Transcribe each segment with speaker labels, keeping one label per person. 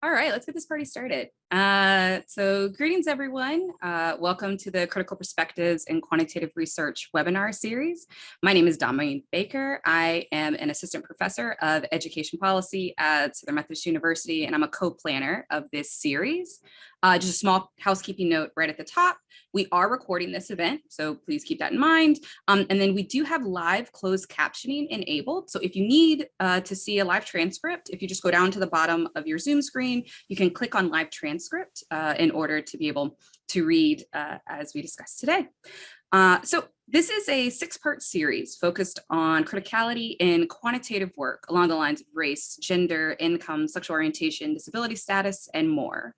Speaker 1: All right, let's get this party started. So greetings, everyone. Welcome to the Critical Perspectives in Quantitative Research webinar series. My name is Dominique Baker. I am an assistant professor of education policy at Southern Methodist University, and I'm a co-planner of this series. Just a small housekeeping note right at the top. We are recording this event, so please keep that in mind. And then we do have live closed captioning enabled. So if you need to see a live transcript, if you just go down to the bottom of your Zoom screen, you can click on live transcript in order to be able to read as we discussed today. So this is a 6-part series focused on criticality in quantitative work along the lines of race, gender, income, sexual orientation, disability status, and more.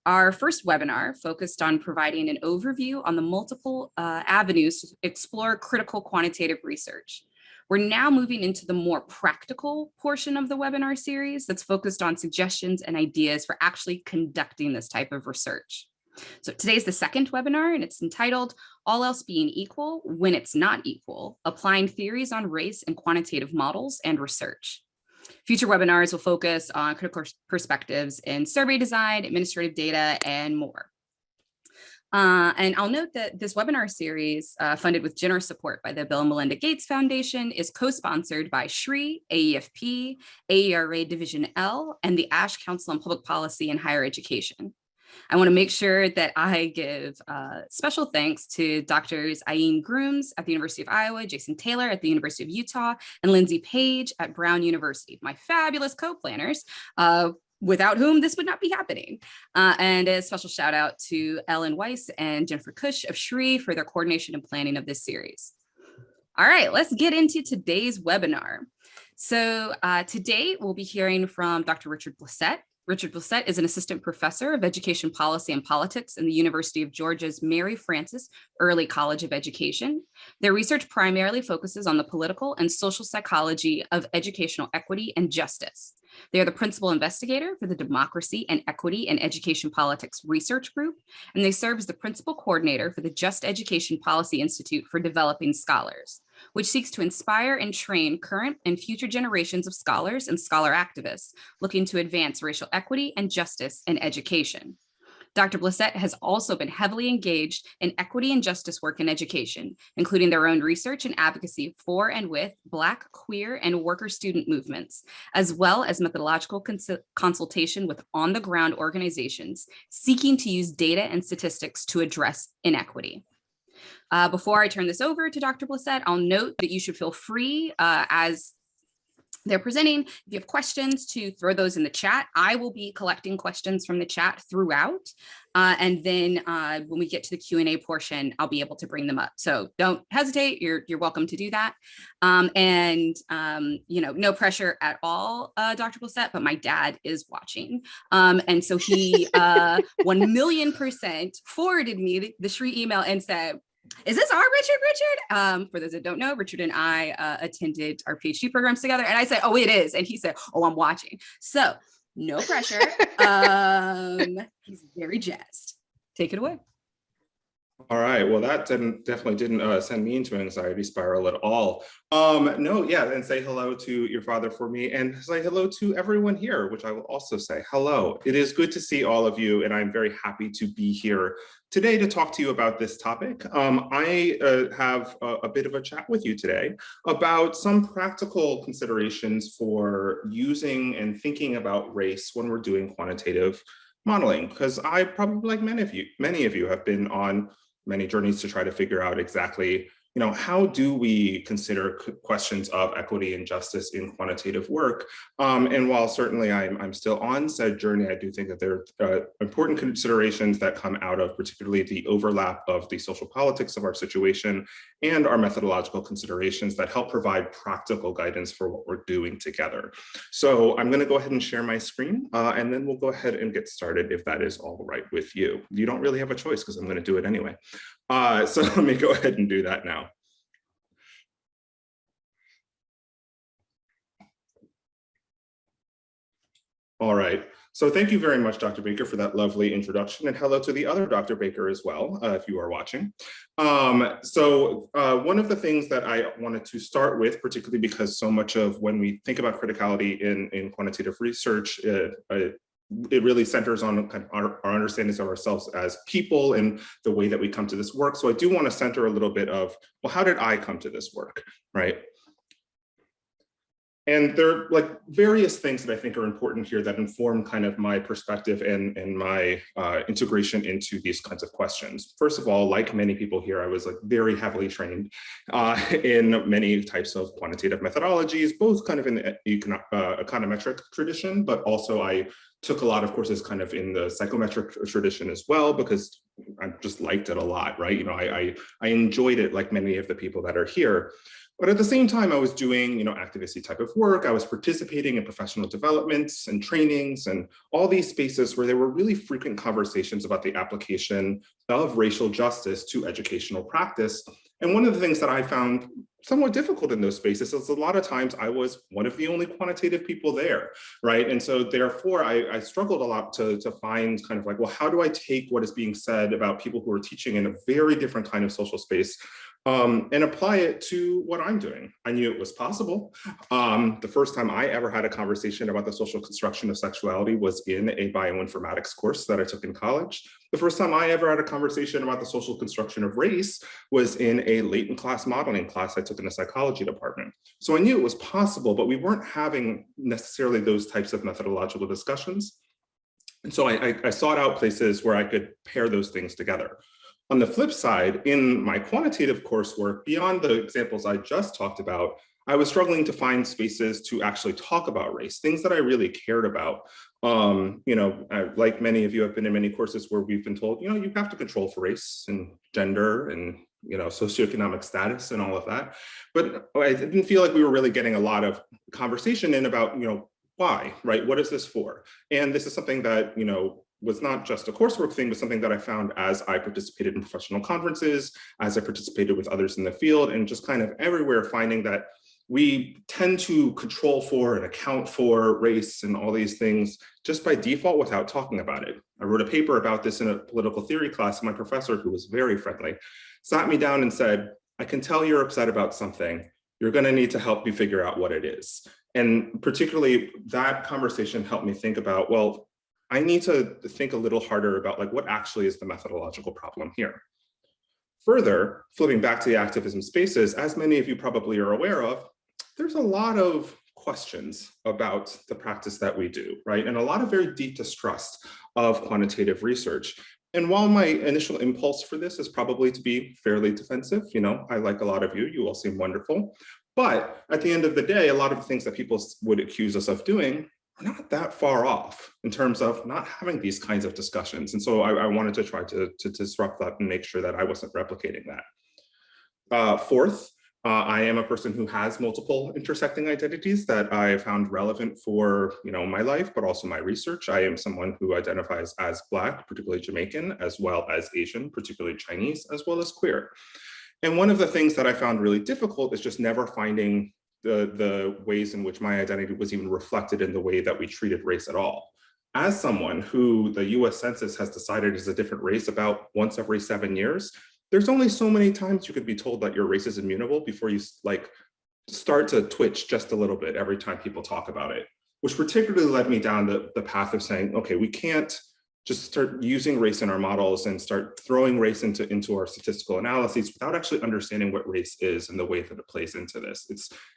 Speaker 1: Our first webinar focused on providing an overview on the multiple avenues to explore critical quantitative research. We're now moving into the more practical portion of the webinar series that's focused on suggestions and ideas for actually conducting this type of research. So today's the second webinar, and it's entitled All Else Being Equal When It's Not Equal, Applying Theories on Race and Quantitative Models and Research. Future webinars will focus on critical perspectives in survey design, administrative data, and more. And I'll note that this webinar series, funded with generous support by the Bill and Melinda Gates Foundation, is co-sponsored by SREE, AEFP, AERA Division L, and the Ash Council on Public Policy and Higher Education. I want to make sure that I give special thanks to Drs. Ayin Grooms at the University of Iowa, Jason Taylor at the University of Utah, and Lindsay Page at Brown University, my fabulous co-planners, without whom this would not be happening. And a special shout out to Ellen Weiss and Jennifer Cush of SREE for their coordination and planning of this series. All right, let's get into today's webinar. So today we'll be hearing from Dr. Richard Blissett. Richard Blissett is an assistant professor of education policy and politics in the University of Georgia's Mary Frances Early College of Education. Their research primarily focuses on the political and social psychology of educational equity and justice. They are the principal investigator for the Democracy and Equity in Education Politics Research Group, and they serve as the principal coordinator for the Just Education Policy Institute for Developing Scholars, which seeks to inspire and train current and future generations of scholars and scholar activists looking to advance racial equity and justice in education. Dr. Blissett has also been heavily engaged in equity and justice work in education, including their own research and advocacy for and with Black, queer, and worker student movements, as well as methodological consultation with on-the-ground organizations seeking to use data and statistics to address inequity. Before I turn this over to Dr. Blissett, I'll note that you should feel free as they're presenting, if you have questions, to throw those in the chat. I will be collecting questions from the chat throughout. And then when we get to the Q&A portion, I'll be able to bring them up. So don't hesitate, you're welcome to do that. You know, no pressure at all, Dr. Blissett, but my dad is watching. And so he 1,000,000% forwarded me the SREE email and said, is this our Richard? For those that don't know, Richard and I attended our PhD programs together, and I said, oh, it is. And he said, oh, I'm watching. So no pressure. He's very jazzed. Take it away.
Speaker 2: All right, well, that definitely didn't send me into an anxiety spiral at all. No, yeah, and say hello to your father for me, and say hello to everyone here, which I will also say hello. It is good to see all of you, and I'm very happy to be here today to talk to you about this topic. I have a bit of a chat with you today about some practical considerations for using and thinking about race when we're doing quantitative modeling, because I probably, like many of you have been on many journeys to try to figure out exactly, you know, how do we consider questions of equity and justice in quantitative work? And while certainly I'm still on said journey, I do think that there are important considerations that come out of particularly the overlap of the social politics of our situation and our methodological considerations that help provide practical guidance for what we're doing together. So I'm going to go ahead and share my screen, and then we'll go ahead and get started if that is all right with you. You don't really have a choice because I'm going to do it anyway. So let me go ahead and do that now. All right, so thank you very much, Dr. Baker, for that lovely introduction, and hello to the other Dr. Baker as well, if you are watching. One of the things that I wanted to start with, particularly because so much of when we think about criticality in quantitative research, it really centers on kind of our understandings of ourselves as people and the way that we come to this work. So I do want to center a little bit of, well, how did I come to this work, right? And there are like various things that I think are important here that inform kind of my perspective and my integration into these kinds of questions. First of all, like many people here, I was like very heavily trained in many types of quantitative methodologies, both kind of in the econometric tradition, but also I took a lot of courses kind of in the psychometric tradition as well, because I just liked it a lot, right? You know, I enjoyed it like many of the people that are here. But at the same time, I was doing, you know, activisty type of work. I was participating in professional developments and trainings and all these spaces where there were really frequent conversations about the application of racial justice to educational practice. And one of the things that I found somewhat difficult in those spaces is a lot of times I was one of the only quantitative people there, right? And so therefore, I struggled a lot to find kind of like, well, how do I take what is being said about people who are teaching in a very different kind of social space and apply it to what I'm doing? I knew it was possible. The first time I ever had a conversation about the social construction of sexuality was in a bioinformatics course that I took in college. The first time I ever had a conversation about the social construction of race was in a latent class modeling class I took in the psychology department. So I knew it was possible, but we weren't having necessarily those types of methodological discussions. And so I sought out places where I could pair those things together. On the flip side, in my quantitative coursework, beyond the examples I just talked about, I was struggling to find spaces to actually talk about race, things that I really cared about. You know, like many of you, have been in many courses where we've been told, you know, you have to control for race and gender and, you know, socioeconomic status and all of that. But I didn't feel like we were really getting a lot of conversation in about, you know, why, right? What is this for? And this is something that, you know, was not just a coursework thing, but something that I found as I participated in professional conferences, as I participated with others in the field, and just kind of everywhere finding that we tend to control for and account for race and all these things just by default without talking about it. I wrote a paper about this in a political theory class, and my professor, who was very friendly, sat me down and said, I can tell you're upset about something. You're going to need to help me figure out what it is. And particularly that conversation helped me think about, well, I need to think a little harder about like what actually is the methodological problem here. Further, flipping back to the activism spaces, as many of you probably are aware of, there's a lot of questions about the practice that we do, right? And a lot of very deep distrust of quantitative research. And while my initial impulse for this is probably to be fairly defensive, you know, I like a lot of you, you all seem wonderful. But at the end of the day, a lot of the things that people would accuse us of doing are not that far off in terms of not having these kinds of discussions. And so I wanted to try to disrupt that and make sure that I wasn't replicating that. Fourth, I am a person who has multiple intersecting identities that I found relevant for, you know, my life, but also my research. I am someone who identifies as Black, particularly Jamaican, as well as Asian, particularly Chinese, as well as queer. And one of the things that I found really difficult is just never finding the ways in which my identity was even reflected in the way that we treated race at all. As someone who the US Census has decided is a different race about once every 7 years, there's only so many times you could be told that your race is immutable before you like start to twitch just a little bit every time people talk about it, which particularly led me down the path of saying, okay, we can't just start using race in our models and start throwing race into our statistical analyses without actually understanding what race is and the way that it plays into this.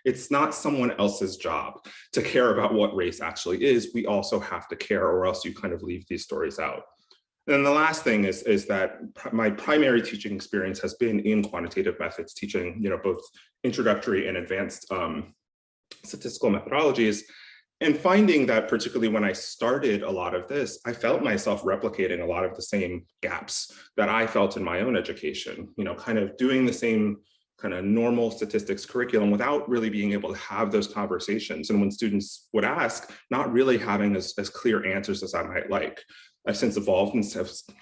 Speaker 2: It's not someone else's job to care about what race actually is. We also have to care, or else you kind of leave these stories out. And then the last thing is that my primary teaching experience has been in quantitative methods, teaching, you know, both introductory and advanced statistical methodologies. And finding that particularly when I started a lot of this, I felt myself replicating a lot of the same gaps that I felt in my own education, you know, kind of doing the same kind of normal statistics curriculum without really being able to have those conversations. And when students would ask, not really having as clear answers as I might like. I've since evolved and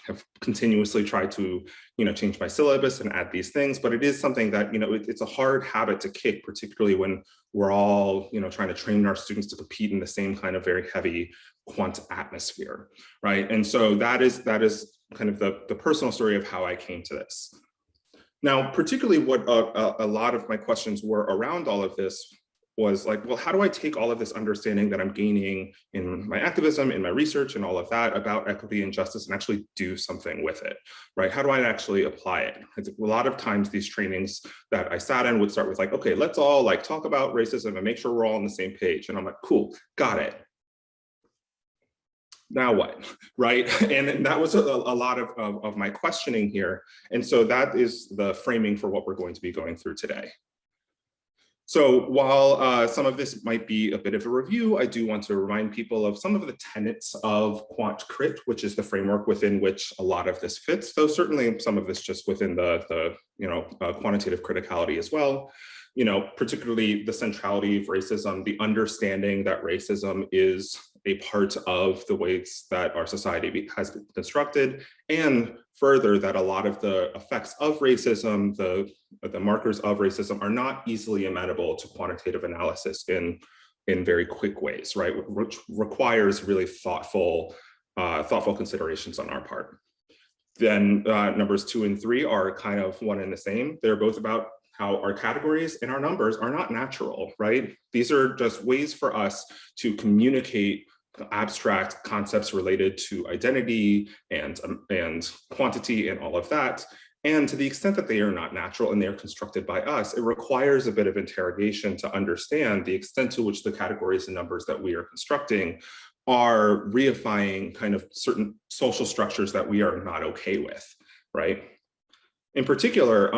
Speaker 2: have continuously tried to, you know, change my syllabus and add these things, but it is something that, you know, it's a hard habit to kick, particularly when we're all, you know, trying to train our students to compete in the same kind of very heavy quant atmosphere, right? And so that is kind of the personal story of how I came to this. Now, particularly what a lot of my questions were around all of this was like, well, how do I take all of this understanding that I'm gaining in my activism, in my research and all of that about equity and justice and actually do something with it, right? How do I actually apply it? A lot of times these trainings that I sat in would start with like, okay, let's all like talk about racism and make sure we're all on the same page. And I'm like, cool, got it. Now what, right? And that was a lot of my questioning here. And so that is the framing for what we're going to be going through today. So while some of this might be a bit of a review, I do want to remind people of some of the tenets of Quant Crit, which is the framework within which a lot of this fits, though certainly some of this just within the quantitative criticality as well. Particularly the centrality of racism, the understanding that racism is a part of the ways that our society has been constructed, and further that a lot of the effects of racism, the markers of racism, are not easily amenable to quantitative analysis in very quick ways, right? Which requires really thoughtful considerations on our part. Then numbers 2 and 3 are kind of one and the same. They're both about how our categories and our numbers are not natural, right? These are just ways for us to communicate abstract concepts related to identity and quantity and all of that. And to the extent that they are not natural and they are constructed by us, it requires a bit of interrogation to understand the extent to which the categories and numbers that we are constructing are reifying kind of certain social structures that we are not okay with, right? In particular,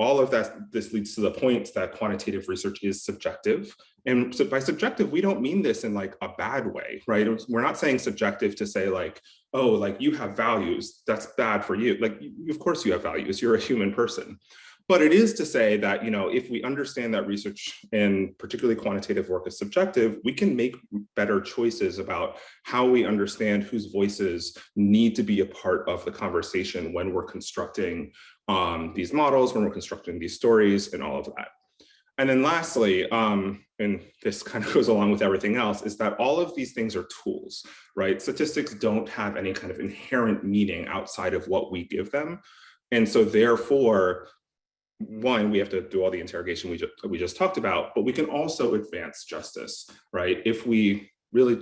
Speaker 2: all of this leads to the point that quantitative research is subjective. And so by subjective, we don't mean this in like a bad way, right? We're not saying subjective to say like, oh, like you have values, that's bad for you. Like, of course you have values, you're a human person. But it is to say that, if we understand that research and particularly quantitative work is subjective, we can make better choices about how we understand whose voices need to be a part of the conversation when we're constructing these models, when we're constructing these stories and all of that. And then lastly, and this kind of goes along with everything else, is that all of these things are tools, right? Statistics don't have any kind of inherent meaning outside of what we give them. And so therefore, one, we have to do all the interrogation we just talked about, but we can also advance justice, right? If we really,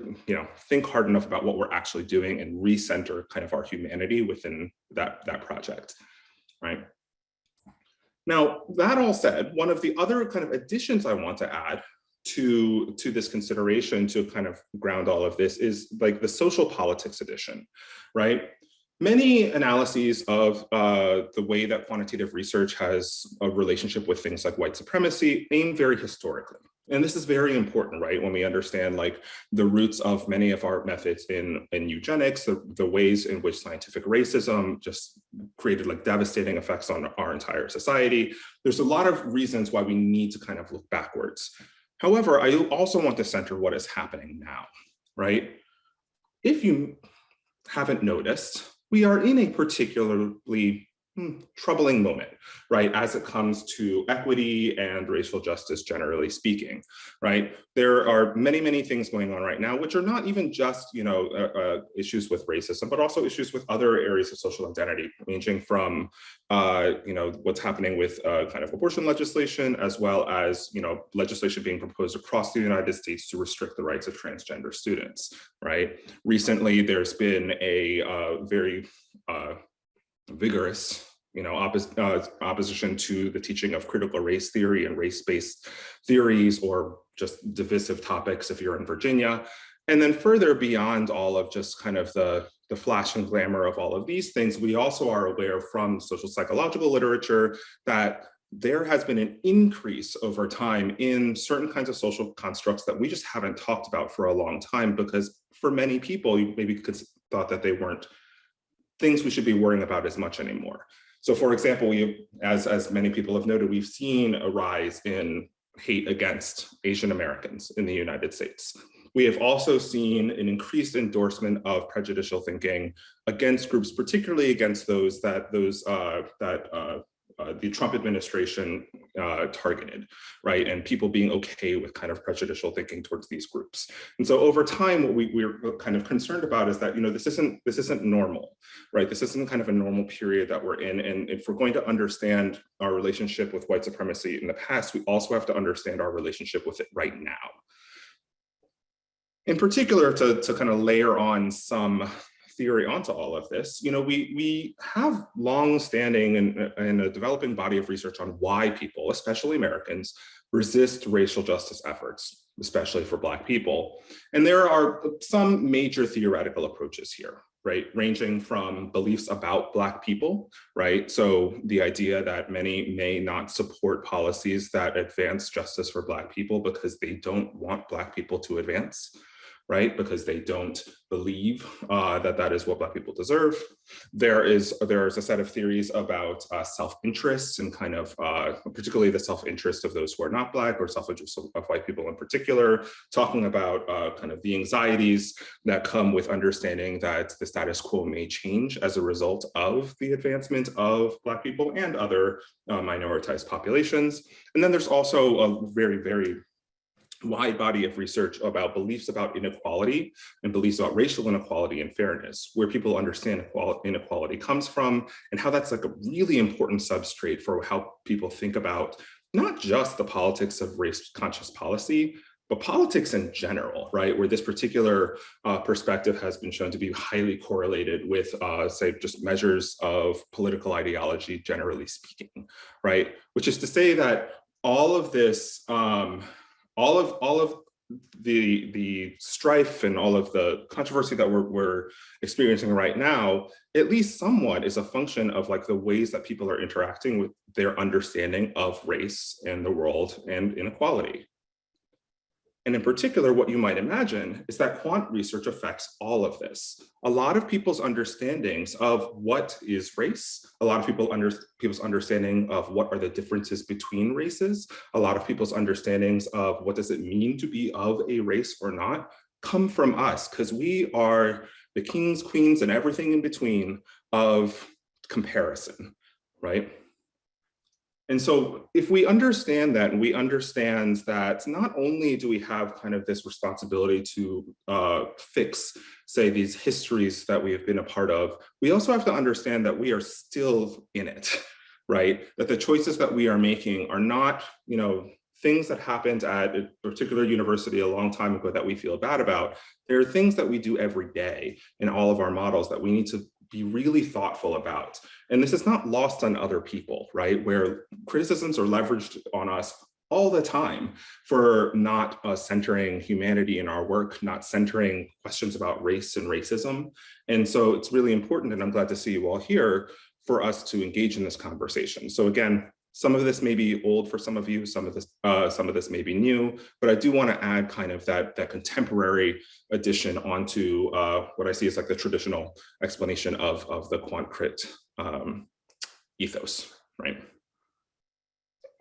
Speaker 2: think hard enough about what we're actually doing and recenter kind of our humanity within that project, right? Now, that all said, one of the other kind of additions I want to add to this consideration to kind of ground all of this is like the social politics edition, right? Many analyses of the way that quantitative research has a relationship with things like white supremacy aim very historically. And this is very important, right? When we understand like the roots of many of our methods in eugenics, the ways in which scientific racism just created like devastating effects on our entire society. There's a lot of reasons why we need to kind of look backwards. However, I also want to center what is happening now, right? If you haven't noticed, we are in a particularly troubling moment, right, as it comes to equity and racial justice, generally speaking, right? There are many, many things going on right now, which are not even just, issues with racism, but also issues with other areas of social identity, ranging from, what's happening with kind of abortion legislation, as well as, legislation being proposed across the United States to restrict the rights of transgender students, right? Recently, there's been a very vigorous, opposition to the teaching of critical race theory and race-based theories, or just divisive topics if you're in Virginia. And then further beyond all of just kind of the flash and glamour of all of these things, we also are aware from social psychological literature that there has been an increase over time in certain kinds of social constructs that we just haven't talked about for a long time, because for many people, you maybe thought that they weren't things we should be worrying about as much anymore. So for example, as many people have noted, we've seen a rise in hate against Asian Americans in the United States. We have also seen an increased endorsement of prejudicial thinking against groups, particularly against those that the Trump administration targeted, right? And people being okay with kind of prejudicial thinking towards these groups. And so over time, what we're kind of concerned about is that, this isn't normal, right? This isn't kind of a normal period that we're in. And if we're going to understand our relationship with white supremacy in the past, we also have to understand our relationship with it right now. In particular, to kind of layer on some theory onto all of this, we have long-standing and a developing body of research on why people, especially Americans, resist racial justice efforts, especially for Black people. And there are some major theoretical approaches here, right? Ranging from beliefs about Black people, right? So the idea that many may not support policies that advance justice for Black people because they don't want Black people to advance, right? Because they don't believe that is what Black people deserve. There is a set of theories about self-interest and kind of particularly the self-interest of those who are not Black, or self-interest of white people in particular, talking about kind of the anxieties that come with understanding that the status quo may change as a result of the advancement of Black people and other minoritized populations. And then there's also a very, very wide body of research about beliefs about inequality and beliefs about racial inequality and fairness, where people understand inequality comes from and how that's like a really important substrate for how people think about not just the politics of race-conscious policy, but politics in general, right? Where this particular perspective has been shown to be highly correlated with, say, just measures of political ideology, generally speaking, right? Which is to say that all of this, all of the strife and all of the controversy that we're experiencing right now, at least somewhat is a function of like the ways that people are interacting with their understanding of race and the world and inequality. And in particular, what you might imagine is that quant research affects all of this. A lot of people's understandings of what is race, a lot of people's understanding of what are the differences between races, a lot of people's understandings of what does it mean to be of a race or not, come from us, because we are the kings, queens, and everything in between of comparison, right? And so if we understand that, and we understand that not only do we have kind of this responsibility to fix, say, these histories that we have been a part of, we also have to understand that we are still in it, right? That the choices that we are making are not, things that happened at a particular university a long time ago that we feel bad about. There are things that we do every day in all of our models that we need to be really thoughtful about. And this is not lost on other people, right? Where criticisms are leveraged on us all the time for not centering humanity in our work, not centering questions about race and racism. And so it's really important, and I'm glad to see you all here, for us to engage in this conversation. So again, some of this may be old for some of you, some of this may be new, but I do want to add kind of that contemporary addition onto what I see as like the traditional explanation of the quant crit ethos, right?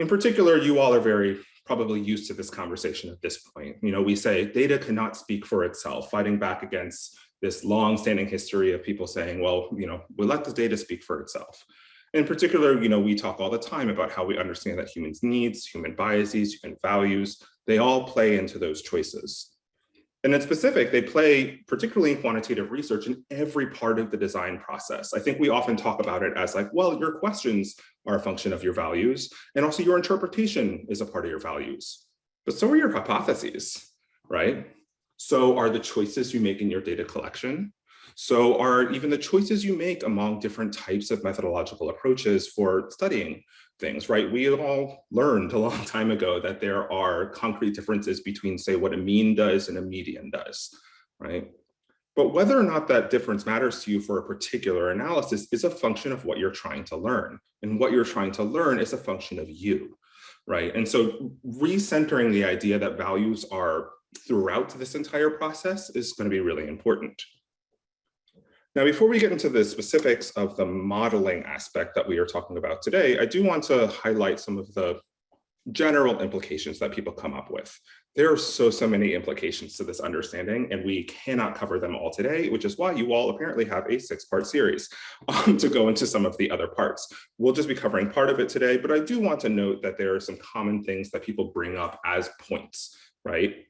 Speaker 2: In particular, you all are very probably used to this conversation at this point. We say data cannot speak for itself, fighting back against this long-standing history of people saying, well, we'll let the data speak for itself. In particular, we talk all the time about how we understand that humans' needs, human biases, human values, they all play into those choices. And in specific, they play, particularly in quantitative research, in every part of the design process. I think we often talk about it as like, well, your questions are a function of your values, and also your interpretation is a part of your values. But so are your hypotheses, right? So are the choices you make in your data collection. So are even the choices you make among different types of methodological approaches for studying things, right? We all learned a long time ago that there are concrete differences between, say, what a mean does and a median does, right? But whether or not that difference matters to you for a particular analysis is a function of what you're trying to learn. And what you're trying to learn is a function of you, right? And so recentering the idea that values are throughout this entire process is going to be really important. Now, before we get into the specifics of the modeling aspect that we are talking about today, I do want to highlight some of the general implications that people come up with. There are so many implications to this understanding, and we cannot cover them all today, which is why you all apparently have a 6-part series to go into some of the other parts. We'll just be covering part of it today, but I do want to note that there are some common things that people bring up as points, right?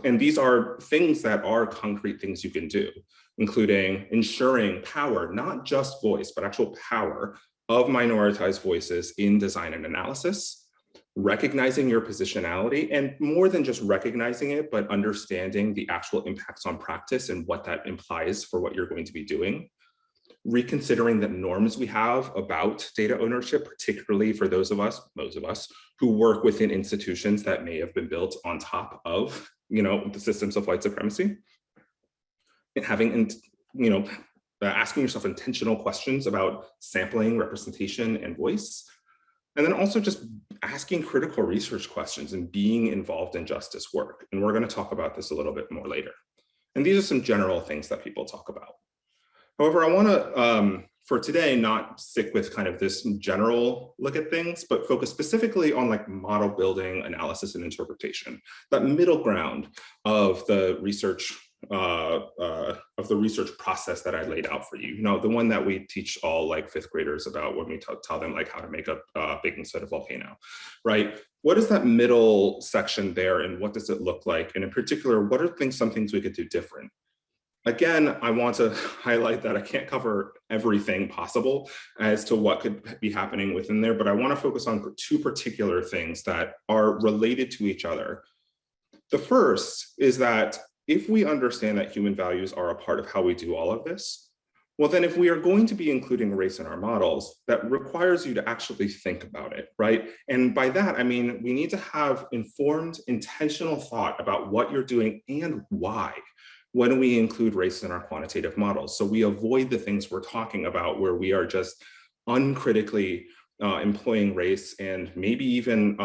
Speaker 2: And these are things that are concrete things you can do, including ensuring power, not just voice, but actual power of minoritized voices in design and analysis, recognizing your positionality, and more than just recognizing it, but understanding the actual impacts on practice and what that implies for what you're going to be doing. Reconsidering the norms we have about data ownership, particularly for those of us, most of us, who work within institutions that may have been built on top of, the systems of white supremacy. And having, asking yourself intentional questions about sampling, representation, and voice. And then also just asking critical research questions and being involved in justice work. And we're going to talk about this a little bit more later. And these are some general things that people talk about. However, I want to, for today, not stick with kind of this general look at things, but focus specifically on like model building, analysis, and interpretation, that middle ground of the research process that I laid out for you. The one that we teach all like 5th graders about when we tell them like how to make a baking soda volcano, right? What is that middle section there, and what does it look like? And in particular, what are some things we could do different? Again, I want to highlight that I can't cover everything possible as to what could be happening within there, but I want to focus on 2 particular things that are related to each other. The first is that if we understand that human values are a part of how we do all of this, well, then if we are going to be including race in our models, that requires you to actually think about it, right? And by that, I mean, we need to have informed, intentional thought about what you're doing and why when we include race in our quantitative models. So we avoid the things we're talking about where we are just uncritically employing race and maybe even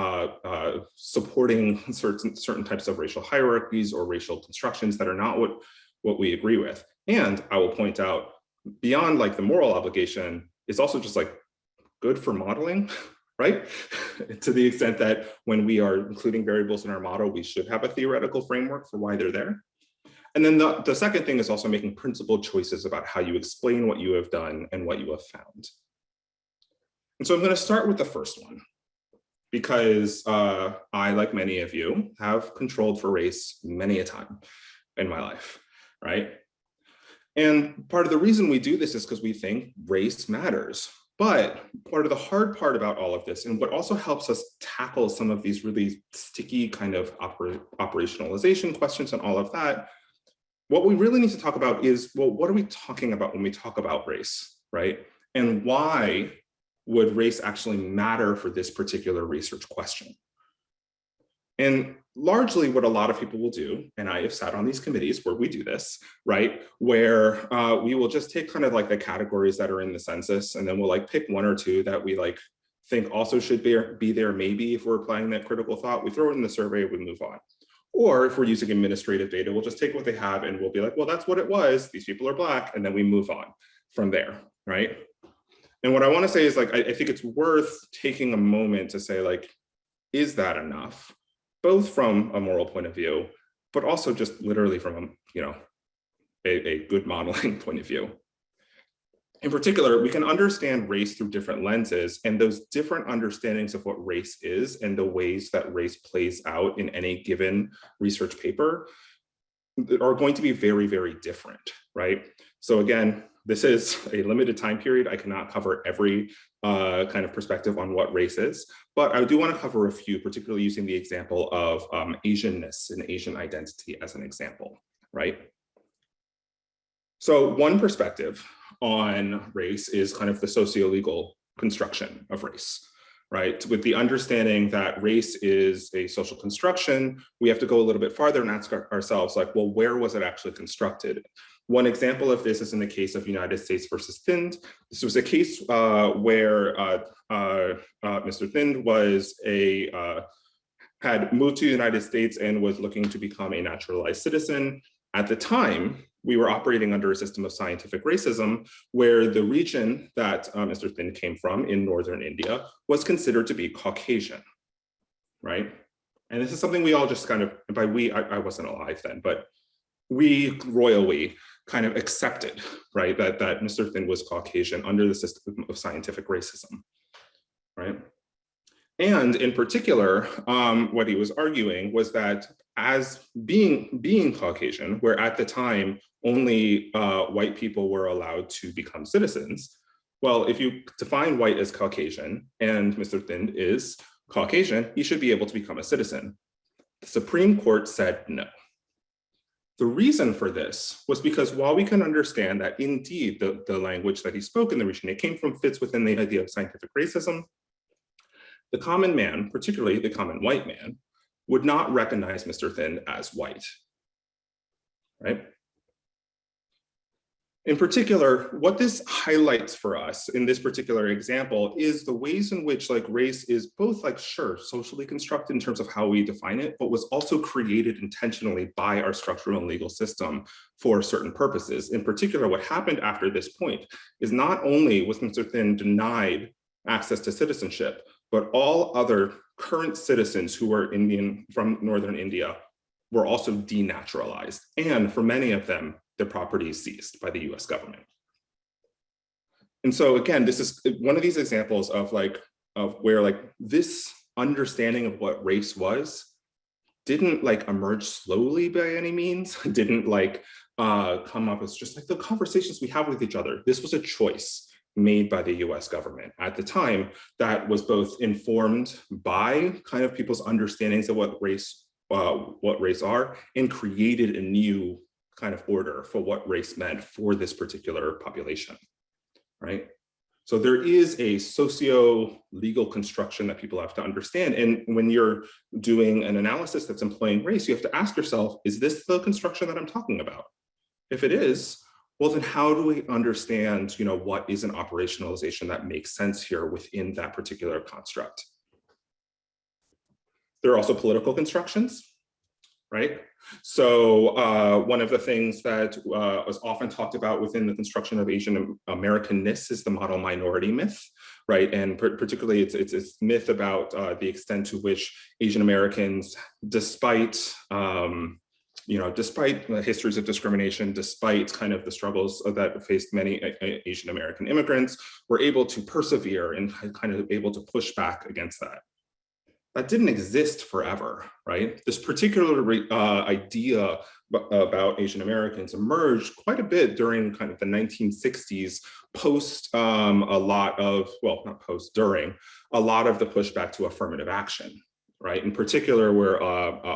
Speaker 2: supporting certain types of racial hierarchies or racial constructions that are not what we agree with. And I will point out, beyond like the moral obligation, it's also just like good for modeling, right? To the extent that when we are including variables in our model, we should have a theoretical framework for why they're there. And then the second thing is also making principled choices about how you explain what you have done and what you have found. And so I'm going to start with the first one, because I, like many of you, have controlled for race many a time in my life, right? And part of the reason we do this is because we think race matters. But part of the hard part about all of this, and what also helps us tackle some of these really sticky kind of operationalization questions and all of that, what we really need to talk about is, well, what are we talking about when we talk about race, right? And why would race actually matter for this particular research question? And largely what a lot of people will do, and I have sat on these committees where we do this, right? Where we will just take kind of like the categories that are in the census, and then we'll like pick 1 or 2 that we like think also should be there maybe if we're applying that critical thought. We throw it in the survey, we move on. Or if we're using administrative data, we'll just take what they have and we'll be like, well, that's what it was. These people are Black, and then we move on from there, right? And what I want to say is like, I think it's worth taking a moment to say like, is that enough? Both from a moral point of view, but also just literally from a good modeling point of view. In particular, we can understand race through different lenses, and those different understandings of what race is and the ways that race plays out in any given research paper are going to be very, very different, right? So again, this is a limited time period. I cannot cover every kind of perspective on what race is, but I do want to cover a few, particularly using the example of Asianness and Asian identity as an example, right? So one perspective on race is kind of the sociolegal construction of race, right? With the understanding that race is a social construction, we have to go a little bit farther and ask ourselves like, well, where was it actually constructed? One example of this is in the case of United States versus Thind. This was a case where Mr. Thind was had moved to the United States and was looking to become a naturalized citizen. At the time, we were operating under a system of scientific racism where the region that Mr. Thind came from in northern India was considered to be Caucasian, right? And this is something we all just kind of, by we, I wasn't alive then, but we royally kind of accepted, right, that Mr. Thin was Caucasian under the system of scientific racism, right? And in particular, what he was arguing was that as being Caucasian, where at the time only white people were allowed to become citizens, well, if you define white as Caucasian and Mr. Thin is Caucasian, he should be able to become a citizen. The Supreme Court said no. The reason for this was because while we can understand that indeed the language that he spoke in the region, it came from, fits within the idea of scientific racism, the common man, particularly the common white man, would not recognize Mr. Thin as white, right? In particular, what this highlights for us in this particular example is the ways in which like race is both like, sure, socially constructed in terms of how we define it, but was also created intentionally by our structural and legal system for certain purposes. In particular, what happened after this point is not only was Mr. Thin denied access to citizenship, but all other current citizens who were Indian from Northern India were also denaturalized. And for many of them, their property is seized by the US government. And so again, this is one of these examples of where like this understanding of what race was didn't like emerge slowly by any means, didn't like come up as just like the conversations we have with each other. This was a choice made by the US government at the time that was both informed by kind of people's understandings of what race are, and created a new kind of order for what race meant for this particular population, right? So there is a socio-legal construction that people have to understand. And when you're doing an analysis that's employing race, you have to ask yourself, is this the construction that I'm talking about? If it is, well, then how do we understand, what is an operationalization that makes sense here within that particular construct? There are also political constructions, right? So one of the things that was often talked about within the construction of Asian Americanness is the model minority myth, right? And particularly it's myth about the extent to which Asian Americans, despite histories of discrimination, despite kind of the struggles that faced many Asian American immigrants, were able to persevere and kind of able to push back against that. That didn't exist forever, right? This particular idea about Asian Americans emerged quite a bit during kind of the 1960s, post during a lot of the pushback to affirmative action, right? In particular, where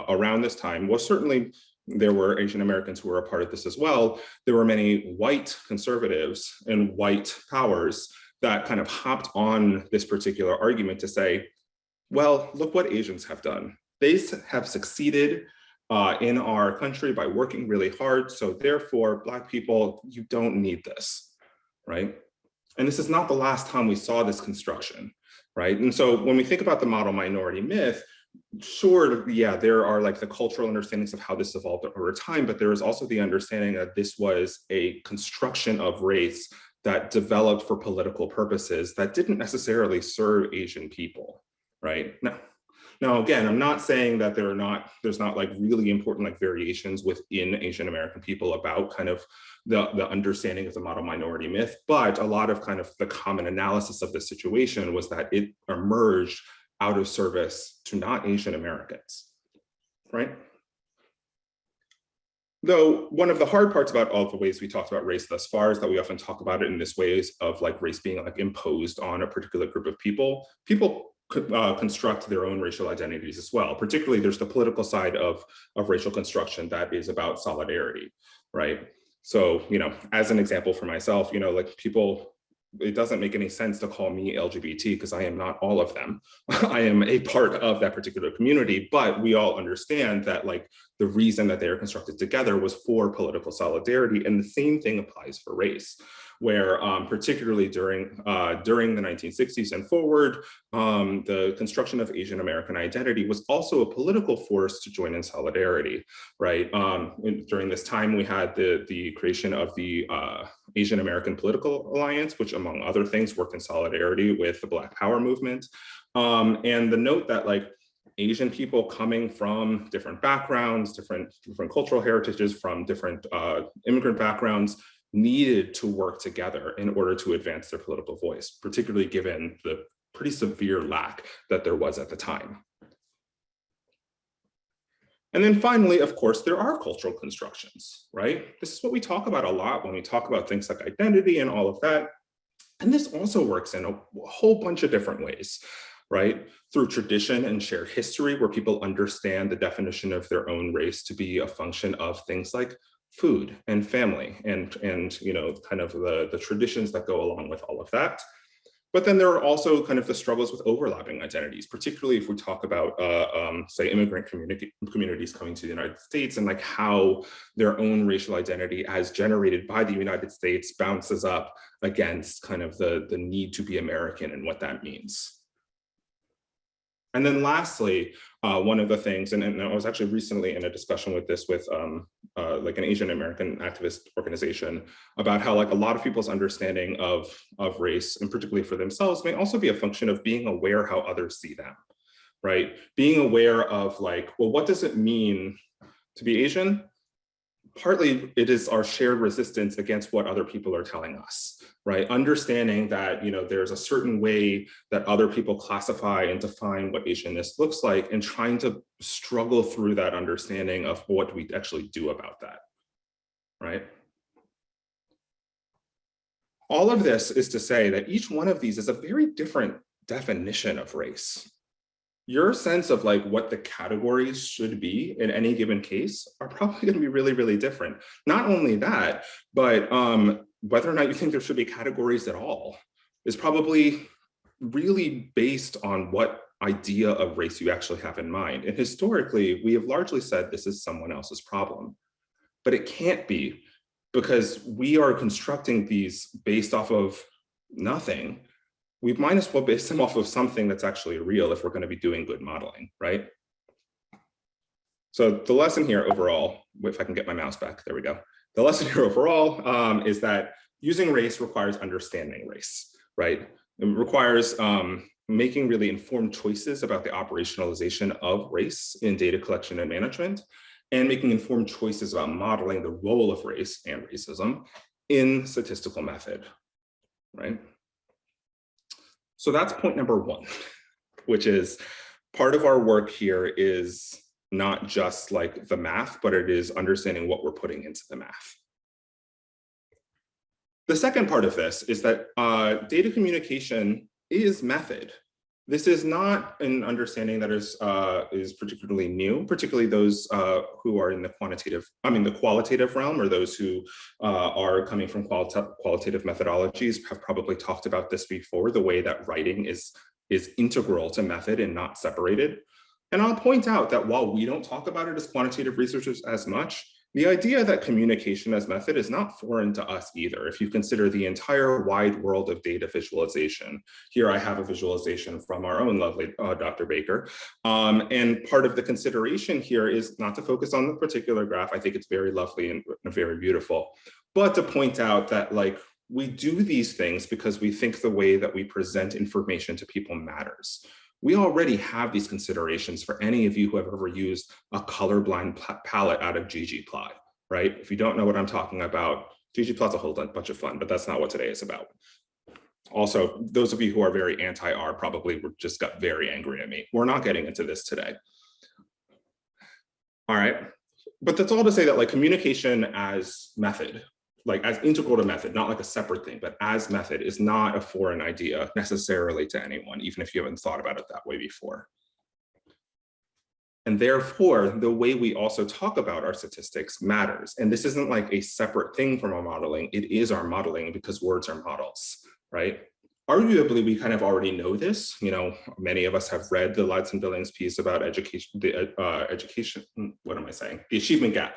Speaker 2: around this time, well, certainly there were Asian Americans who were a part of this as well. There were many white conservatives and white powers that kind of hopped on this particular argument to say, well, look what Asians have done. They have succeeded in our country by working really hard. So therefore, Black people, you don't need this, right? And this is not the last time we saw this construction, right? And so when we think about the model minority myth, sure, yeah, there are like the cultural understandings of how this evolved over time, but there is also the understanding that this was a construction of race that developed for political purposes that didn't necessarily serve Asian people. Right. Now, again, I'm not saying that there's not like really important like variations within Asian American people about kind of the understanding of the model minority myth, but a lot of kind of the common analysis of the situation was that it emerged out of service to not Asian Americans, right? Though one of the hard parts about all the ways we talked about race thus far is that we often talk about it in this ways of like race being like imposed on a particular group of people. People construct their own racial identities as well. Particularly, there's the political side of racial construction that is about solidarity, right? So, as an example for myself, like people, it doesn't make any sense to call me LGBT because I am not all of them. I am a part of that particular community, but we all understand that like the reason that they are constructed together was for political solidarity. And the same thing applies for race, where particularly during the 1960s and forward, the construction of Asian American identity was also a political force to join in solidarity, right? During this time, we had the creation of the Asian American Political Alliance, which among other things worked in solidarity with the Black Power movement. And the note that like Asian people coming from different backgrounds, different cultural heritages, from different immigrant backgrounds, needed to work together in order to advance their political voice, particularly given the pretty severe lack that there was at the time. And then finally, of course, there are cultural constructions, right? This is what we talk about a lot when we talk about things like identity and all of that. And this also works in a whole bunch of different ways, right? Through tradition and shared history, where people understand the definition of their own race to be a function of things like food and family and you know, kind of the traditions that go along with all of that. But then there are also kind of the struggles with overlapping identities, particularly if we talk about, say, immigrant communities coming to the United States, and like how their own racial identity as generated by the United States bounces up against kind of the need to be American and what that means. And then lastly, one of the things, and I was actually recently in a discussion with this with like an Asian American activist organization, about how like a lot of people's understanding of race, and particularly for themselves, may also be a function of being aware how others see them, right? Being aware of like, well, what does it mean to be Asian? Partly it is our shared resistance against what other people are telling us, right? Understanding that, you know, there's a certain way that other people classify and define what Asianness looks like, and trying to struggle through that understanding of what we actually do about that, right? All of this is to say that each one of these is a very different definition of race. Your sense of like what the categories should be in any given case are probably going to be really, really different. Not only that, but whether or not you think there should be categories at all is probably really based on what idea of race you actually have in mind. And historically, we have largely said this is someone else's problem, but it can't be, because we are constructing these based off of nothing. We might as well base them off of something that's actually real if we're going to be doing good modeling, right? So the lesson here overall, if I can get my mouse back, there we go. The lesson here overall is that using race requires understanding race, right? It requires making really informed choices about the operationalization of race in data collection and management, and making informed choices about modeling the role of race and racism in statistical method, right? So that's point number one, which is part of our work here is not just like the math, but it is understanding what we're putting into the math. The second part of this is that data communication is method. This is not an understanding that is particularly new, particularly those who are in the qualitative realm, or those who are coming from qualitative methodologies have probably talked about this before, the way that writing is integral to method and not separated. And I'll point out that while we don't talk about it as quantitative researchers as much, the idea that communication as method is not foreign to us either. If you consider the entire wide world of data visualization, here I have a visualization from our own lovely Dr. Baker. And part of the consideration here is not to focus on the particular graph. I think it's very lovely and very beautiful, but to point out that like we do these things because we think the way that we present information to people matters. We already have these considerations for any of you who have ever used a colorblind palette out of ggplot, right? If you don't know what I'm talking about, ggplot's a whole bunch of fun, but that's not what today is about. Also, those of you who are very anti-R probably just got very angry at me. We're not getting into this today. All right, but that's all to say that like communication as method, like as integral to method, not like a separate thing, but as method is not a foreign idea necessarily to anyone, even if you haven't thought about it that way before. And therefore, the way we also talk about our statistics matters. And this isn't like a separate thing from our modeling. It is our modeling because words are models, right? Arguably, we kind of already know this. You know, many of us have read the Ladson Billings piece about education, the achievement gap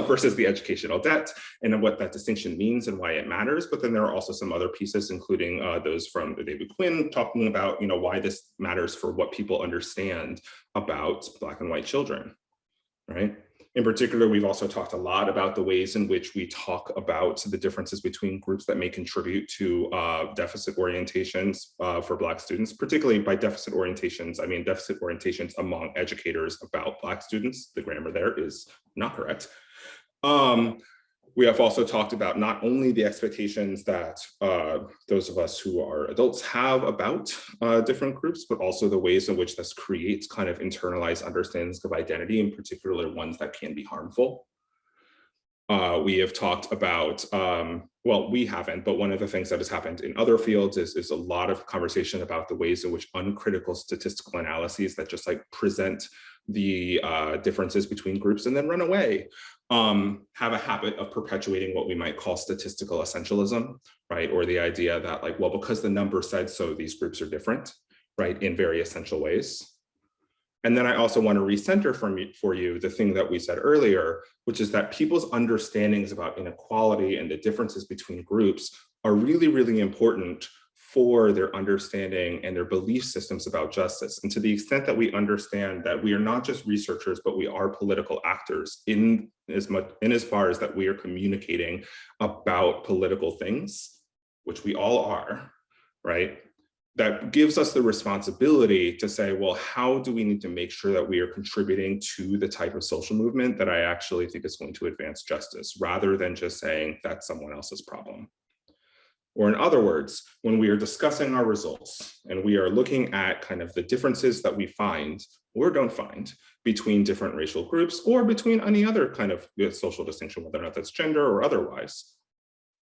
Speaker 2: versus the educational debt, and what that distinction means and why it matters. But then there are also some other pieces, including those from David Quinn, talking about, you know, why this matters for what people understand about Black and white children, right? In particular, we've also talked a lot about the ways in which we talk about the differences between groups that may contribute to deficit orientations for Black students. Particularly by deficit orientations, I mean deficit orientations among educators about Black students. The grammar there is not correct. We have also talked about not only the expectations that those of us who are adults have about different groups, but also the ways in which this creates kind of internalized understandings of identity, in particular ones that can be harmful. We have talked about, well, we haven't, but one of the things that has happened in other fields is a lot of conversation about the ways in which uncritical statistical analyses that just like present the differences between groups and then run away have a habit of perpetuating what we might call statistical essentialism, right? Or the idea that like, well, because the number said so, these groups are different, right? In very essential ways. And then I also want to recenter for you the thing that we said earlier, which is that people's understandings about inequality and the differences between groups are really, really important for their understanding and their belief systems about justice. And to the extent that we understand that we are not just researchers, but we are political actors in as far as that we are communicating about political things, which we all are, right? That gives us the responsibility to say, well, how do we need to make sure that we are contributing to the type of social movement that I actually think is going to advance justice, rather than just saying that's someone else's problem. Or in other words, when we are discussing our results and we are looking at kind of the differences that we find or don't find between different racial groups or between any other kind of social distinction, whether or not that's gender or otherwise,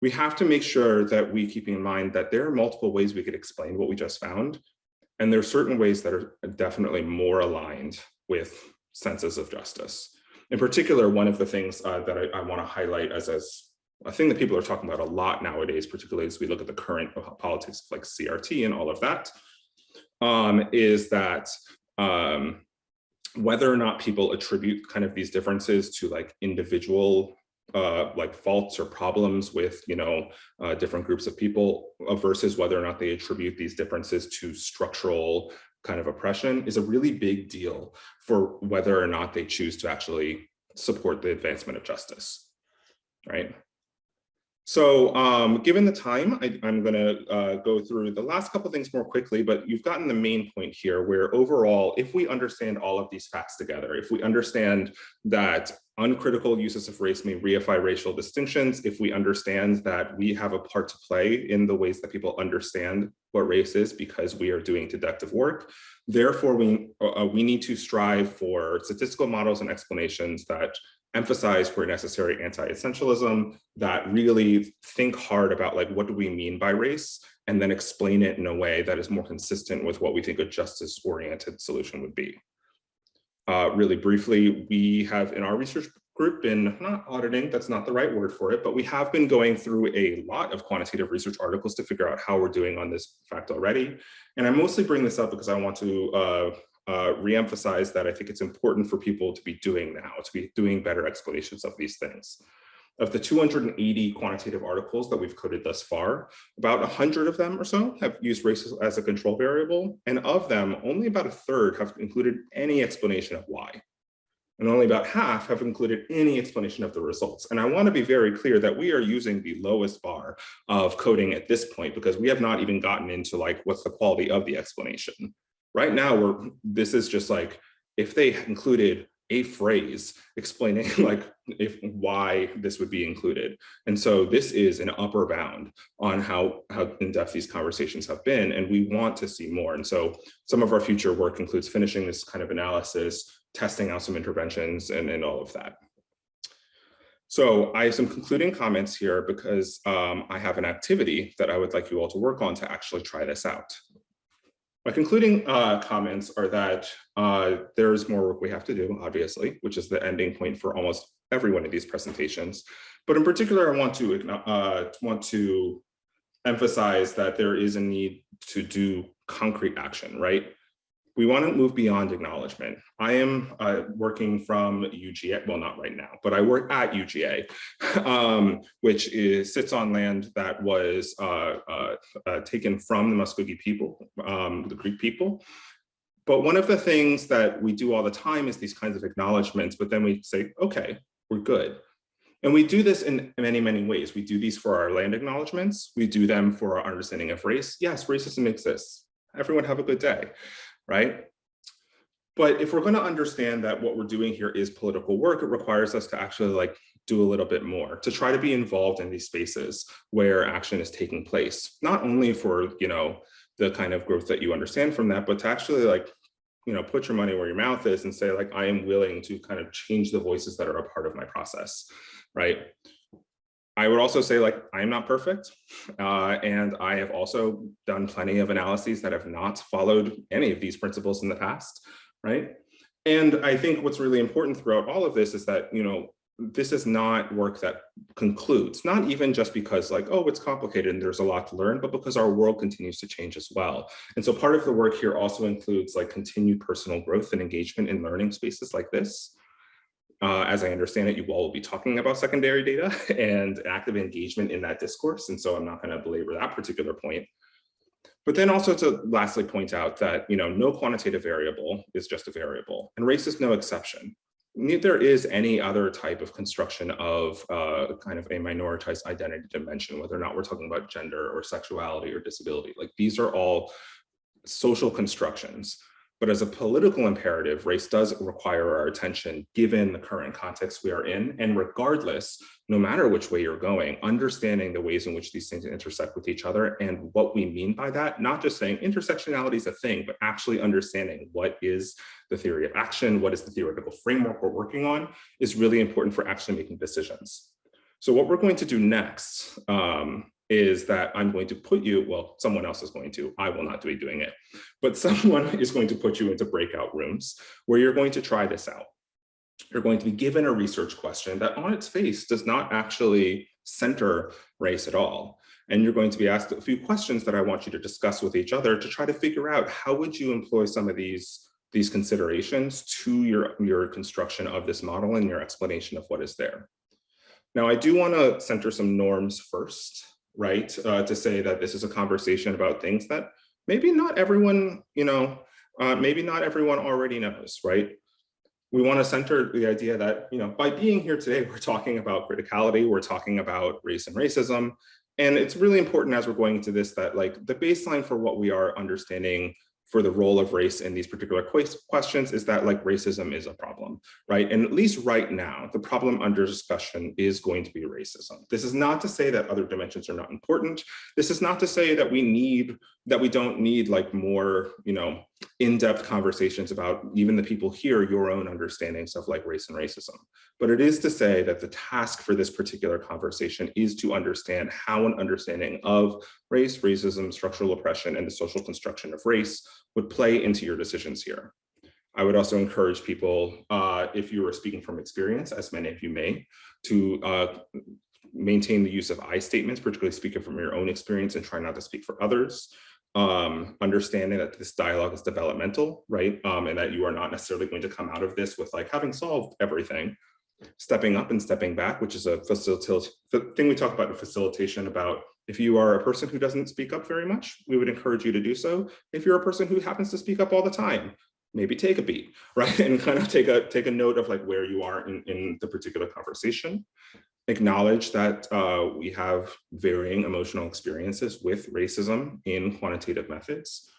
Speaker 2: we have to make sure that we keep in mind that there are multiple ways we could explain what we just found. And there are certain ways that are definitely more aligned with senses of justice. In particular, one of the things that I want to highlight as a thing that people are talking about a lot nowadays, particularly as we look at the current politics of like CRT and all of that, is that whether or not people attribute kind of these differences to like individual like faults or problems with, you know, different groups of people versus whether or not they attribute these differences to structural kind of oppression is a really big deal for whether or not they choose to actually support the advancement of justice, right? So given the time, I'm going to go through the last couple of things more quickly, but you've gotten the main point here where overall, if we understand all of these facts together, if we understand that uncritical uses of race may reify racial distinctions, if we understand that we have a part to play in the ways that people understand what race is because we are doing deductive work, therefore we need to strive for statistical models and explanations that emphasize where necessary anti-essentialism, that really think hard about like, what do we mean by race? And then explain it in a way that is more consistent with what we think a justice-oriented solution would be. Really briefly, we have in our research group been not auditing, that's not the right word for it, but we have been going through a lot of quantitative research articles to figure out how we're doing on this fact already. And I mostly bring this up because I want to reemphasize that I think it's important for people to be doing now, to be doing better explanations of these things. Of the 280 quantitative articles that we've coded thus far, about 100 of them or so have used race as a control variable. And of them, only about a third have included any explanation of why. And only about half have included any explanation of the results. And I want to be very clear that we are using the lowest bar of coding at this point, because we have not even gotten into like, what's the quality of the explanation. Right now, this is just like, if they included a phrase explaining like why this would be included. And so this is an upper bound on how in-depth these conversations have been, and we want to see more. And so some of our future work includes finishing this kind of analysis, testing out some interventions, and all of that. So I have some concluding comments here because I have an activity that I would like you all to work on to actually try this out. My concluding comments are that there's more work we have to do, obviously, which is the ending point for almost every one of these presentations. But in particular, I want to emphasize that there is a need to do concrete action, right? We want to move beyond acknowledgement. I am working from UGA, well, not right now, but I work at UGA, which sits on land that was taken from the Muskogee people, the Creek people. But one of the things that we do all the time is these kinds of acknowledgements, but then we say, okay, we're good. And we do this in many, many ways. We do these for our land acknowledgements. We do them for our understanding of race. Yes, racism exists. Everyone have a good day, right? But if we're going to understand that what we're doing here is political work, it requires us to actually do a little bit more, to try to be involved in these spaces where action is taking place, not only for, the kind of growth that you understand from that, but to actually put your money where your mouth is and say, I am willing to kind of change the voices that are a part of my process, right? I would also say, I am not perfect. And I have also done plenty of analyses that have not followed any of these principles in the past, right? And I think what's really important throughout all of this is that, this is not work that concludes, not even just because oh, it's complicated and there's a lot to learn, but because our world continues to change as well. And so part of the work here also includes continued personal growth and engagement in learning spaces like this. As I understand it, you all will be talking about secondary data and active engagement in that discourse. And so I'm not going to belabor that particular point. But then also to lastly point out that no quantitative variable is just a variable, and race is no exception. Neither is any other type of construction of kind of a minoritized identity dimension, whether or not we're talking about gender or sexuality or disability. These are all social constructions. But as a political imperative, race does require our attention given the current context we are in. And regardless, no matter which way you're going, understanding the ways in which these things intersect with each other and what we mean by that, not just saying intersectionality is a thing, but actually understanding what is the theory of action, what is the theoretical framework we're working on, is really important for actually making decisions. So what we're going to do next is that I'm going to put you, well, someone else is going to, I will not be doing it, but someone is going to put you into breakout rooms where you're going to try this out. You're going to be given a research question that on its face does not actually center race at all. And you're going to be asked a few questions that I want you to discuss with each other to try to figure out how would you employ some of these considerations to your construction of this model and your explanation of what is there. Now, I do want to center some norms first, right? To say that this is a conversation about things that maybe not everyone, maybe not everyone already knows, right? We want to center the idea that, by being here today, we're talking about criticality, we're talking about race and racism. And it's really important as we're going into this that the baseline for what we are understanding for the role of race in these particular questions is that racism is a problem, right? And at least right now, the problem under discussion is going to be racism. This is not to say that other dimensions are not important. This is not to say that we don't need more, in-depth conversations about even the people here, your own understandings of race and racism. But it is to say that the task for this particular conversation is to understand how an understanding of race, racism, structural oppression, and the social construction of race would play into your decisions here. I would also encourage people, if you are speaking from experience, as many of you may, to maintain the use of I statements, particularly speaking from your own experience and try not to speak for others. Understanding that this dialogue is developmental, right? And that you are not necessarily going to come out of this with having solved everything. Stepping up and stepping back, which is a thing we talk about in facilitation about if you are a person who doesn't speak up very much, we would encourage you to do so. If you're a person who happens to speak up all the time, maybe take a beat, right? And kind of take a note of where you are in the particular conversation. Acknowledge that we have varying emotional experiences with racism in quantitative methods.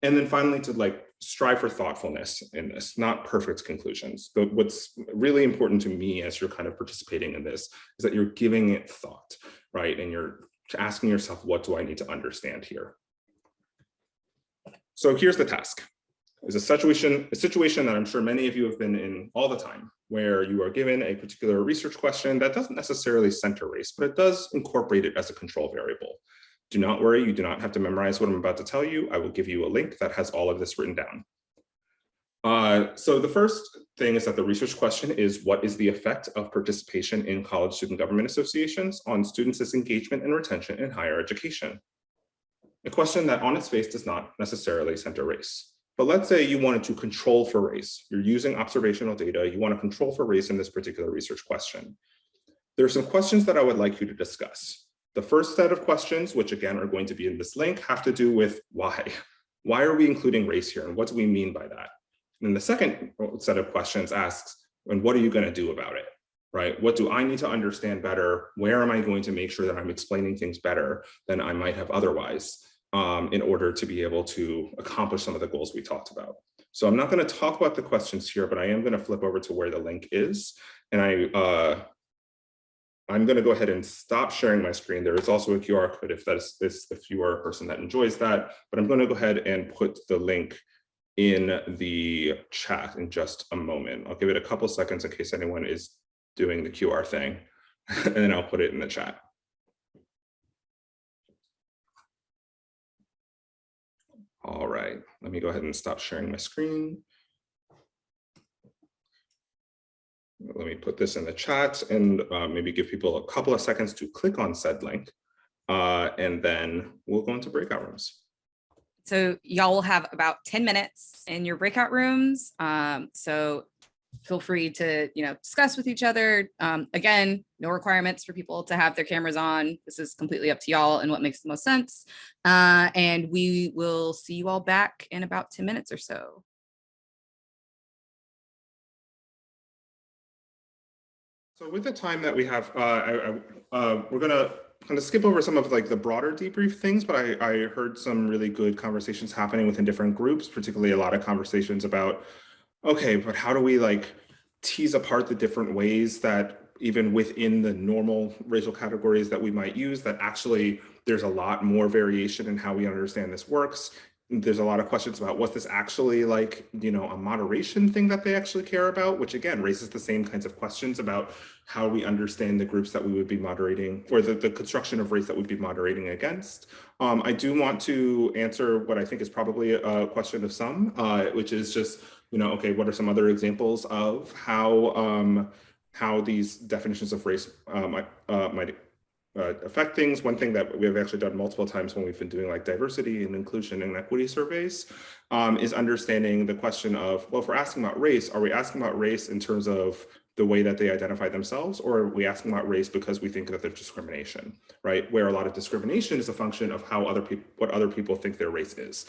Speaker 2: And then finally, to strive for thoughtfulness in this, not perfect conclusions. But what's really important to me as you're kind of participating in this is that you're giving it thought, right? And you're asking yourself, what do I need to understand here? So here's the task. It's a situation that I'm sure many of you have been in all the time, where you are given a particular research question that doesn't necessarily center race, but it does incorporate it as a control variable. Do not worry, you do not have to memorize what I'm about to tell you. I will give you a link that has all of this written down. So the first thing is that the research question is, what is the effect of participation in college student government associations on students' engagement and retention in higher education? A question that on its face does not necessarily center race. But let's say you wanted to control for race. You're using observational data. You want to control for race in this particular research question. There are some questions that I would like you to discuss. The first set of questions, which again are going to be in this link, have to do with why. why are we including race here? And what do we mean by that? And the second set of questions asks, and what are you going to do about it? Right? What do I need to understand better? Where am I going to make sure that I'm explaining things better than I might have otherwise in order to be able to accomplish some of the goals we talked about? So I'm not going to talk about the questions here, but I am going to flip over to where the link is. And I'm going to go ahead and stop sharing my screen. There is also a QR code if you are a person that enjoys that, but I'm going to go ahead and put the link in the chat in just a moment. I'll give it a couple seconds in case anyone is doing the QR thing, and then I'll put it in the chat. All right, let me go ahead and stop sharing my screen. Let me put this in the chat and maybe give people a couple of seconds to click on said link, and then we'll go into breakout rooms.
Speaker 1: So y'all will have about 10 minutes in your breakout rooms. So feel free to, discuss with each other. Again, no requirements for people to have their cameras on. This is completely up to y'all and what makes the most sense. And we will see you all back in about 10 minutes or so.
Speaker 2: So with the time that we have, we're gonna kind of skip over some of like the broader debrief things, but I heard some really good conversations happening within different groups, particularly a lot of conversations about, okay, but how do we like tease apart the different ways that even within the normal racial categories that we might use, that actually there's a lot more variation in how we understand this works. There's a lot of questions about what's this actually like, a moderation thing that they actually care about, which again raises the same kinds of questions about how we understand the groups that we would be moderating, or the construction of race that we'd be moderating against. I do want to answer what I think is probably a question of some, which is just, okay, what are some other examples of how these definitions of race might affect things? One thing that we've actually done multiple times when we've been doing like diversity and inclusion and equity surveys is understanding the question of, well, if we're asking about race, are we asking about race in terms of the way that they identify themselves, or are we asking about race because we think that there's discrimination, right? Where a lot of discrimination is a function of how what other people think their race is,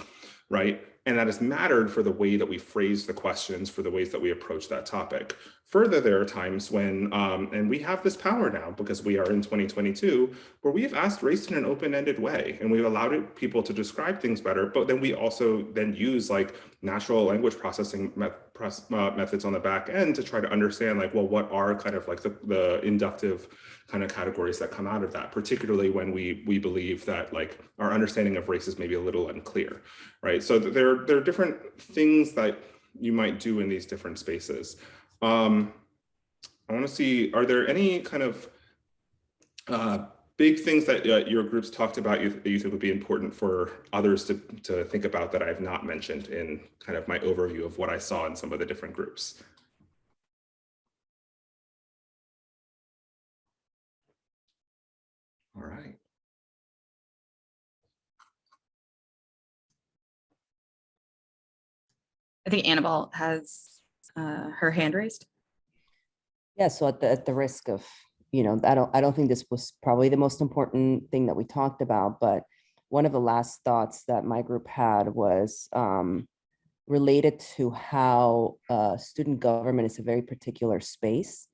Speaker 2: right? And that has mattered for the way that we phrase the questions, for the ways that we approach that topic. Further, there are times when, and we have this power now because we are in 2022, where we have asked race in an open-ended way, and we've allowed people to describe things better, but then we also then use like natural language processing methods on the back end to try to understand like, well, what are kind of like the inductive kind of categories that come out of that, particularly when we believe that like our understanding of race is maybe a little unclear, right? So there are different things that you might do in these different spaces. I want to see, are there any kind of big things that your groups talked about that you think would be important for others to think about that I have not mentioned in kind of my overview of what I saw in some of the different groups? All right.
Speaker 1: I think Annabelle has her hand raised.
Speaker 3: Yeah, so at the risk of, I don't think this was probably the most important thing that we talked about, but one of the last thoughts that my group had was related to how student government is a very particular space,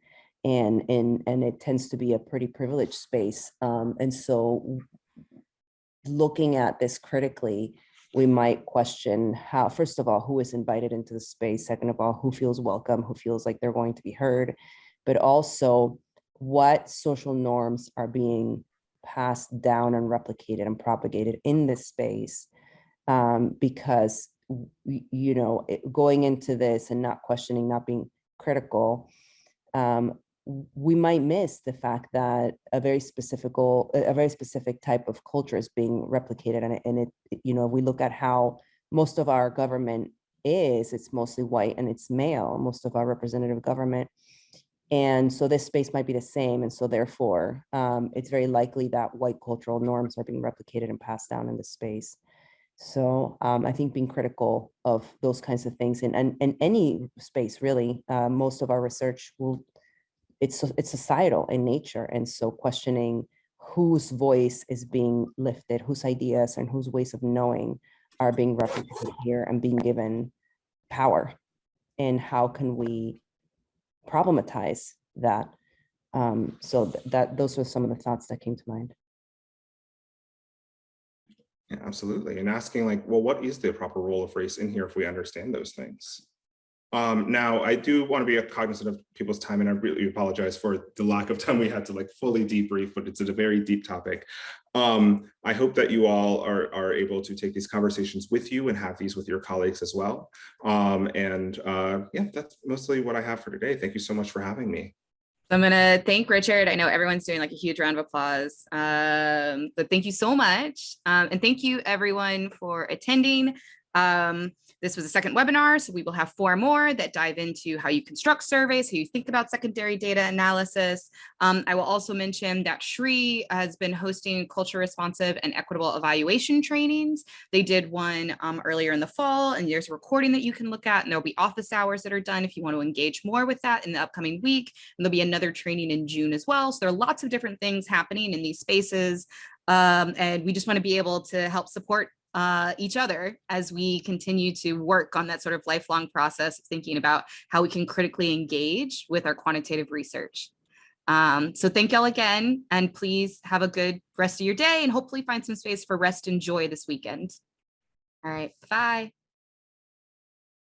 Speaker 3: and it tends to be a pretty privileged space. And so looking at this critically, we might question how, first of all, who is invited into the space? Second of all, who feels welcome, who feels like they're going to be heard, but also what social norms are being passed down and replicated and propagated in this space. Because, going into this and not questioning, not being critical, we might miss the fact that a very specific type of culture is being replicated, and it we look at how most of our government it's mostly white and it's male, most of our representative government, and so this space might be the same, and so therefore it's very likely that white cultural norms are being replicated and passed down in this space. So I think being critical of those kinds of things in any space, really, most of our research it's societal in nature. And so questioning whose voice is being lifted, whose ideas and whose ways of knowing are being represented here and being given power, and how can we problematize that? So those were some of the thoughts that came to mind.
Speaker 2: Yeah, absolutely. And asking like, well, what is the proper role of race in here if we understand those things? Now, I do want to be cognizant of people's time, and I really apologize for the lack of time we had to like fully debrief, but it's a very deep topic. I hope that you all are able to take these conversations with you and have these with your colleagues as well. Yeah, that's mostly what I have for today. Thank you so much for having me.
Speaker 1: I'm going to thank Richard. I know everyone's doing like a huge round of applause, but thank you so much. And thank you everyone for attending. This was the second webinar, so we will have 4 more that dive into how you construct surveys, how you think about secondary data analysis. I will also mention that SREE has been hosting culture responsive and equitable evaluation trainings. They did one earlier in the fall, and there's a recording that you can look at, and there'll be office hours that are done if you want to engage more with that in the upcoming week. And there'll be another training in June as well. So there are lots of different things happening in these spaces. And we just want to be able to help support each other as we continue to work on that sort of lifelong process of thinking about how we can critically engage with our quantitative research. So thank y'all again, and please have a good rest of your day and hopefully find some space for rest and joy this weekend. All right, bye.